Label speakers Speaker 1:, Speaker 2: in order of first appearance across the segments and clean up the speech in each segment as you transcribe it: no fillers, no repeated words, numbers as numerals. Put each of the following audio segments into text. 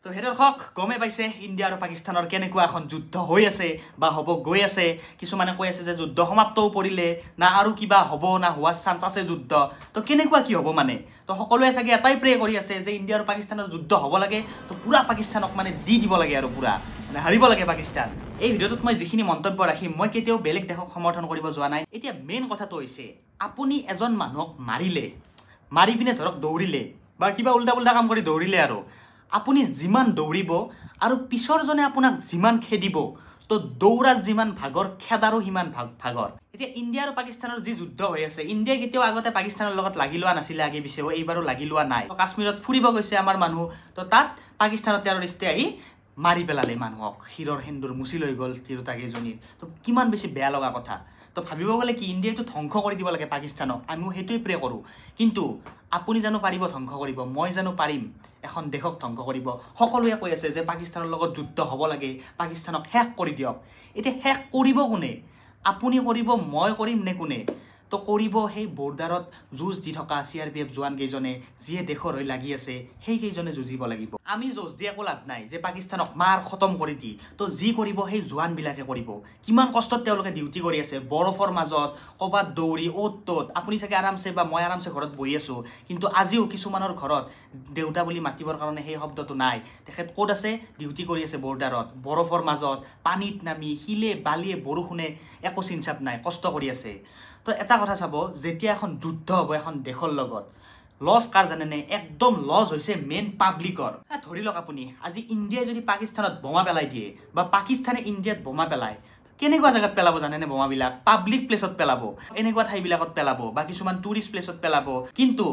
Speaker 1: তো দৰ্শক গমে পাইছে ইণ্ডিয়া আৰু পাকিস্তানৰ কেনেকুৱা এখন যুদ্ধ হৈ আছে বা হ'ব গৈ আছে কিছুমানে কৈ আছে যে যুদ্ধ সমাপ্তও পৰিলে না আৰু কিবা হ'ব না হোৱাৰ চান্স আছে যুদ্ধ তো কেনেকুৱা কি হ'ব মানে তো সকলোৱে চাগে এটাই প্ৰে কৰি আছে যে ইণ্ডিয়া আৰু পাকিস্তানৰ যুদ্ধ হ'ব লাগে তো পুৰা পাকিস্তানক মানে দি দিব লাগে আৰু পুৰা মানে হাৰিব লাগে পাকিস্তান এই ভিডিঅ'টোত মই যিখিনি মন্তব্য ৰাখিম মই কেতিয়াও বেলেগ দেশক সমৰ্থন কৰিব যোৱা নাই এতিয়া মেইন কথাটো হৈছে আপুনি এজন মানুহক মাৰি পিনে ধৰক দৌৰিলে বা কিবা উল্টা পুল্টা কাম কৰি দৌৰিলে আৰু আপুনি যিমান দৌৰিব আৰু পিছৰজনে আপোনাক যিমান খেদিব তো দৌৰাত যিমান ভাগৰ খেদাৰো সিমান ভাগৰ এতিয়া ইণ্ডিয়া আৰু পাকিস্তানৰ যি যুদ্ধ হৈ আছে ইণ্ডিয়াই কেতিয়াও আগতে পাকিস্তানৰ লগত লাগি লোৱা নাছিলে আগে পিছেও এইবাৰো লাগি লোৱা নাই কাশ্মীৰত ফুৰিব গৈছে আমাৰ মানুহ তো তাত পাকিস্তানৰ টেৰৰিষ্টে আহি মাৰি পেলালে মানুহক শিৰৰ সেন্দুৰ মুচি লৈ গ'ল তিৰোতাকেইজনীৰ তো কিমান বেছি বেয়া লগা কথা তো ভাবিব গ'লে কি ইণ্ডিয়াইটো ধ্বংস কৰি দিব লাগে পাকিস্তানক আমিও সেইটোৱে প্ৰে কৰোঁ কিন্তু আপুনি জানো পাৰিব ধ্বংস কৰিব মই জানো পাৰিম এখন দেশক ধ্বংস কৰিব সকলোৱে কৈ আছে যে পাকিস্তানৰ লগত যুদ্ধ হ'ব লাগে পাকিস্তানক শেষ কৰি দিয়ক এতিয়া শেষ কৰিব কোনে আপুনি কৰিব মই কৰিম নে কোনে তো কৰিব সেই বৰ্ডাৰত যুঁজ দি থকা CRPF জোৱান কেইজনে যিয়ে দেশৰ হৈ লাগি আছে সেই কেইজনে যুঁজিব লাগিব আমি যুঁজ দি একো লাভ নাই যে পাকিস্তানক মাৰ খতম কৰি দি তো যি কৰিব সেই জোৱানবিলাকে কৰিব কিমান কষ্টত তেওঁলোকে ডিউটি কৰি আছে বৰফৰ মাজত ক'বাত দৌৰি অ'ত ত'ত আপুনি চাগে আৰামছে বা মই আৰামছে ঘৰত বহি আছোঁ কিন্তু আজিও কিছুমানৰ ঘৰত দেউতা বুলি মাতিবৰ কাৰণে সেই শব্দটো নাই তেখেত ক'ত আছে ডিউটি কৰি আছে বৰ্ডাৰত বৰফৰ মাজত পানীত নামি শিলে বালিয়ে বৰষুণে একো চিনচাপ নাই কষ্ট কৰি আছে তো এটা কথা চাব যেতিয়া এখন যুদ্ধ হ'ব এখন দেশৰ লগত লছ কাৰ জানেনে একদম লছ হৈছে মেইন পাব্লিকৰ ধৰি লওক আপুনি আজি ইণ্ডিয়াই যদি পাকিস্তানত বোমা পেলাই দিয়ে বা পাকিস্তানে ইণ্ডিয়াত বোমা পেলায় কেনেকুৱা জায়গাত পেলাব জানেনে বোমাবিলাক পাব্লিক প্লেছত পেলাব এনেকুৱা ঠাইবিলাকত পেলাব বা কিছুমান টুৰিষ্ট প্লেছত পেলাব কিন্তু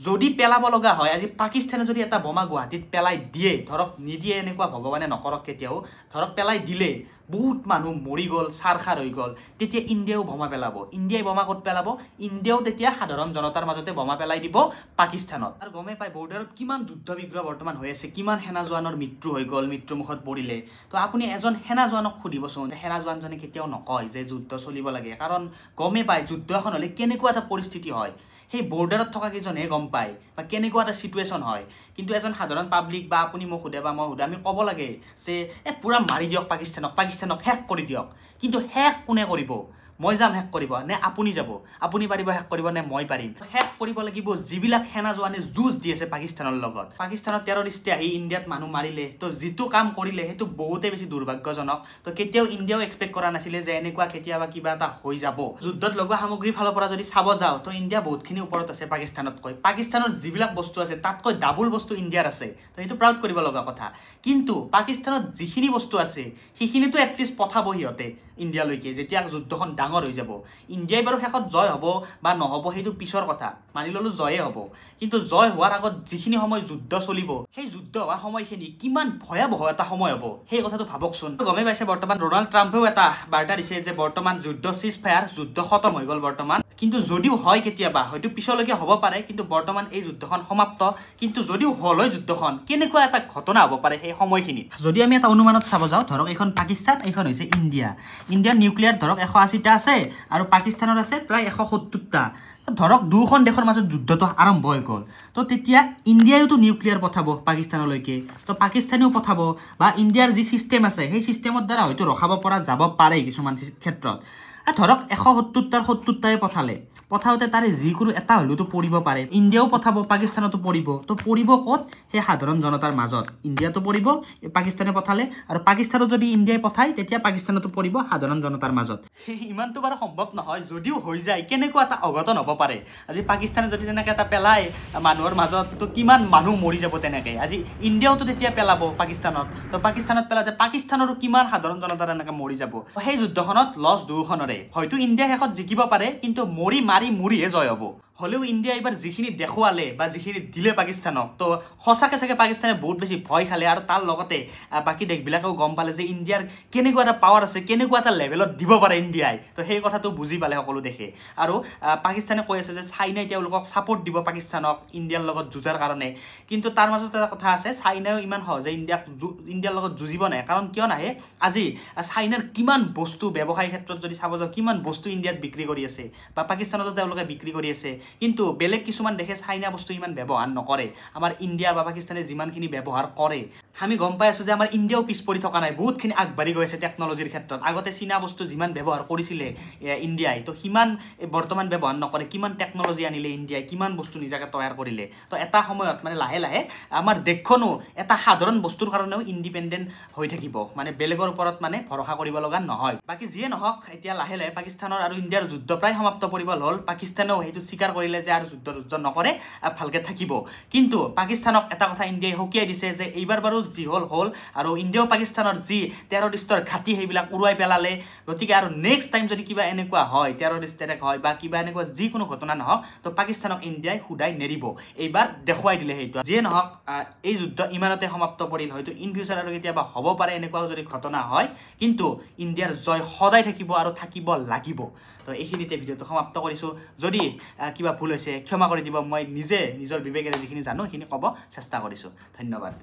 Speaker 1: যদি পেলাব লগা হয় আজি পাকিস্তানে যদি এটা বোমা গুৱাহাটীত পেলাই দিয়ে ধৰক নিদিয়ে এনেকুৱা ভগৱানে নকৰক কেতিয়াও ধৰক পেলাই দিলে বহুত মানুহ মৰি গ'ল চাৰখাৰ হৈ গ'ল তেতিয়া ইণ্ডিয়াও বোমা পেলাব ইণ্ডিয়াই বোমা ক'ত পেলাব ইণ্ডিয়াও তেতিয়া সাধাৰণ জনতাৰ মাজতে বোমা পেলাই দিব পাকিস্তানত আৰু গমে পাই বৰ্ডাৰত কিমান যুদ্ধ বিগ্ৰহ বৰ্তমান হৈ আছে কিমান সেনা জোৱানৰ মৃত্যু হৈ গ'ল মৃত্যুমুখত পৰিলে তো আপুনি এজন সেনা জোৱানক সুধিবচোন সেনা জোৱানজনে কেতিয়াও নকয় যে যুদ্ধ চলিব লাগে কাৰণ গমে পায় যুদ্ধ এখন হ'লে কেনেকুৱা এটা পৰিস্থিতি হয় সেই বৰ্ডাৰত থকা কেইজনে গম পায় বা কেনেকুৱা এটা সিচুৱেশ্যন হয় কিন্তু এজন সাধাৰণ পাব্লিক বা আপুনি মোক সোধে বা মই সোধে আমি ক'ব লাগে যে পুৰা মাৰি দিয়ক পাকিস্তানক শেষ কৰি দিয়ক কিন্তু শেষ কোনে কৰিব মই যাম শেষ কৰিব নে আপুনি যাব আপুনি পাৰিব শেষ কৰিব নে মই পাৰিম শেষ কৰিব লাগিব যিবিলাক সেনা জোৱানে যুঁজ দি আছে পাকিস্তানৰ লগত পাকিস্তানৰ টেৰৰিষ্টে আহি ইণ্ডিয়াত মানুহ মাৰিলে তো যিটো কাম কৰিলে সেইটো বহুতেই বেছি দুৰ্ভাগ্যজনক তো কেতিয়াও ইণ্ডিয়াও এক্সপেক্ট কৰা নাছিলে যে এনেকুৱা কেতিয়াবা কিবা এটা হৈ যাব যুদ্ধত লগোৱা সামগ্ৰীৰ ফালৰ পৰা যদি চাব যাওঁ তো ইণ্ডিয়া বহুতখিনি ওপৰত আছে পাকিস্তানতকৈ পাকিস্তানৰ যিবিলাক বস্তু আছে তাতকৈ ডাবল বস্তু ইণ্ডিয়াৰ আছে তো সেইটো প্ৰাউড কৰিব লগা কথা কিন্তু পাকিস্তানত যিখিনি বস্তু আছে সেইখিনিতো এটলিষ্ট পঠাব সিহঁতে ইণ্ডিয়ালৈকে যেতিয়া যুদ্ধখন ডাঙৰ হৈ যাব ইণ্ডিয়াই বাৰু শেষত জয় হ'ব বা নহ'ব সেইটো পিছৰ কথা মানি ল'লো জয়ে হ'ব কিন্তু জয় হোৱাৰ আগত যিখিনি সময় যুদ্ধ চলিব সেই যুদ্ধ হোৱা সময়খিনি কিমান ভয়াৱহ এটা সময় হ'ব সেই কথাটো ভাবকচোন গমেই পাইছে বৰ্তমান ডোনাল্ড ট্ৰাম্পেও এটা বাৰ্তা দিছে যে বৰ্তমান যুদ্ধ চিজফায়াৰ যুদ্ধ খতম হৈ গ'ল বৰ্তমান কিন্তু যদিও হয় কেতিয়াবা হয়তো পিছলৈকে হ'ব পাৰে কিন্তু বৰ্তমান এই যুদ্ধখন সমাপ্ত কিন্তু যদিও হ'ল হয় যুদ্ধখন কেনেকুৱা এটা ঘটনা হ'ব পাৰে সেই সময়খিনিত যদি আমি এটা অনুমানত চাব যাওঁ ধৰক এইখন পাকিস্তান এইখন হৈছে ইণ্ডিয়াৰ নিউক্লিয়াৰ ধৰক 180টা আছে আৰু পাকিস্তানৰ আছে প্ৰায় 170টা ধৰক দুখন দেশৰ মাজত যুদ্ধটো আৰম্ভ হৈ গ'ল তো তেতিয়া ইণ্ডিয়াইওতো নিউক্লিয়াৰ পঠাব পাকিস্তানলৈকে তো পাকিস্তানেও পঠাব বা ইণ্ডিয়াৰ যি ছিষ্টেম আছে সেই ছিষ্টেমৰ দ্বাৰা হয়তো ৰখাব পৰা যাব পাৰে কিছুমান ক্ষেত্ৰত ধৰক 170টাৰ 70টাই পঠাওঁতে তাৰে যিকোনো এটা হ'লেওতো পৰিব পাৰে ইণ্ডিয়াও পঠাব পাকিস্তানতো পৰিব তো পৰিব ক'ত সেই সাধাৰণ জনতাৰ মাজত ইণ্ডিয়াতো পৰিব পাকিস্তানে পঠালে আৰু পাকিস্তানত যদি ইণ্ডিয়াই পঠায় তেতিয়া পাকিস্তানতো পৰিব সাধাৰণ জনতাৰ মাজত ইমানটো বাৰু সম্ভৱ নহয় যদিও হৈ যায় কেনেকুৱা এটা অঘটন হ'ব পাৰে আজি পাকিস্তানে যদি তেনেকৈ এটা পেলায় মানুহৰ মাজত তো কিমান মানুহ মৰি যাব তেনেকৈ আজি ইণ্ডিয়াওতো তেতিয়া পেলাব পাকিস্তানত তো পাকিস্তানত পেলাতে পাকিস্তানৰো কিমান সাধাৰণ জনতা তেনেকৈ মৰি যাব সেই যুদ্ধখনত লছ দুয়োখনৰে হয়তো ইণ্ডিয়া শেষত জিকিব পাৰে কিন্তু মৰিহে জয় হ'ব হলেও ইণ্ডিয়া এবাৰ যিখিনি দেখুৱালে বা যিখিনি দিলে পাকিস্তানক তো সঁচাকৈ চাগে পাকিস্তানে বহুত বেছি ভয় খালে আৰু তাৰ লগতে বাকী দেশবিলাকেও গম পালে যে ইণ্ডিয়াৰ কেনেকুৱা এটা পাৱাৰ আছে কেনেকুৱা এটা লেভেলত দিব পাৰে ইণ্ডিয়াই তো সেই কথাটো বুজি পালে সকলো দেশে আৰু পাকিস্তানে কৈ আছে যে চাইনাই তেওঁলোকক ছাপোৰ্ট দিব পাকিস্তানক ইণ্ডিয়াৰ লগত যুঁজাৰ কাৰণে কিন্তু তাৰ মাজত এটা কথা আছে চাইনাও ইমান সহজে ইণ্ডিয়াৰ লগত যুঁজিব নাই কাৰণ কিয় নাহে আজি চাইনাৰ কিমান বস্তু ব্যৱসায় ক্ষেত্ৰত যদি চাব যাওঁ কিমান বস্তু ইণ্ডিয়াত বিক্ৰী কৰি আছে বা পাকিস্তানতো তেওঁলোকে বিক্ৰী কৰি আছে কিন্তু বেলেগ কিছুমান দেশে চাইনা বস্তু ইমান ব্যৱহাৰ নকৰে আমাৰ ইণ্ডিয়া বা পাকিস্তানে যিমানখিনি ব্যৱহাৰ কৰে আমি গম পাই আছোঁ যে আমাৰ ইণ্ডিয়াও পিছ পৰি থকা নাই বহুতখিনি আগবাঢ়ি গৈ আছে টেকন'লজিৰ ক্ষেত্ৰত আগতে চীনা বস্তু যিমান ব্যৱহাৰ কৰিছিলে ইণ্ডিয়াই তো সিমান বৰ্তমান ব্যৱহাৰ নকৰে কিমান টেকন'লজি আনিলে ইণ্ডিয়াই কিমান বস্তু নিজাকে তৈয়াৰ কৰিলে তো এটা সময়ত মানে লাহে লাহে আমাৰ দেশখনো এটা সাধাৰণ বস্তুৰ কাৰণেও ইণ্ডিপেণ্ডেণ্ট হৈ থাকিব মানে বেলেগৰ ওপৰত মানে ভৰসা কৰিব লগা নহয় বাকী যিয়ে নহওক এতিয়া লাহে লাহে পাকিস্তানৰ আৰু ইণ্ডিয়াৰ যুদ্ধ প্ৰায় সমাপ্ত পৰিব হ'ল পাকিস্তানেও সেইটো স্বীকাৰ কৰিলে যে আৰু যুদ্ধ নকৰে ভালকৈ থাকিব কিন্তু পাকিস্তানক এটা কথা ইণ্ডিয়াই সকীয়াই দিছে যে এইবাৰ বাৰু যি হ'ল আৰু ইণ্ডিয়াও পাকিস্তানৰ যি টেৰৰিষ্টৰ ঘাটি সেইবিলাক উৰুৱাই পেলালে গতিকে আৰু নেক্সট টাইম যদি কিবা এনেকুৱা হয় টেৰৰিষ্ট এটেক হয় বা কিবা এনেকুৱা যিকোনো ঘটনা নহওক তো পাকিস্তানক ইণ্ডিয়াই সুদাই নেৰিব এইবাৰ দেখুৱাই দিলে সেইটো যিয়ে নহওক এই যুদ্ধ ইমানতে সমাপ্ত পৰিল হয়তো ইন ফিউচাৰ আৰু কেতিয়াবা হ'ব পাৰে এনেকুৱাও যদি ঘটনা হয় কিন্তু ইণ্ডিয়াৰ জয় সদায় থাকিব আৰু থাকিব লাগিব তো এইখিনিতে ভিডিঅ'টো সমাপ্ত কৰিছোঁ যদি কিবা ভুল হৈছে ক্ষমা কৰি দিব মই নিজে নিজৰ বিবেকেৰে যিখিনি জানো সেইখিনি ক'ব চেষ্টা কৰিছোঁ ধন্যবাদ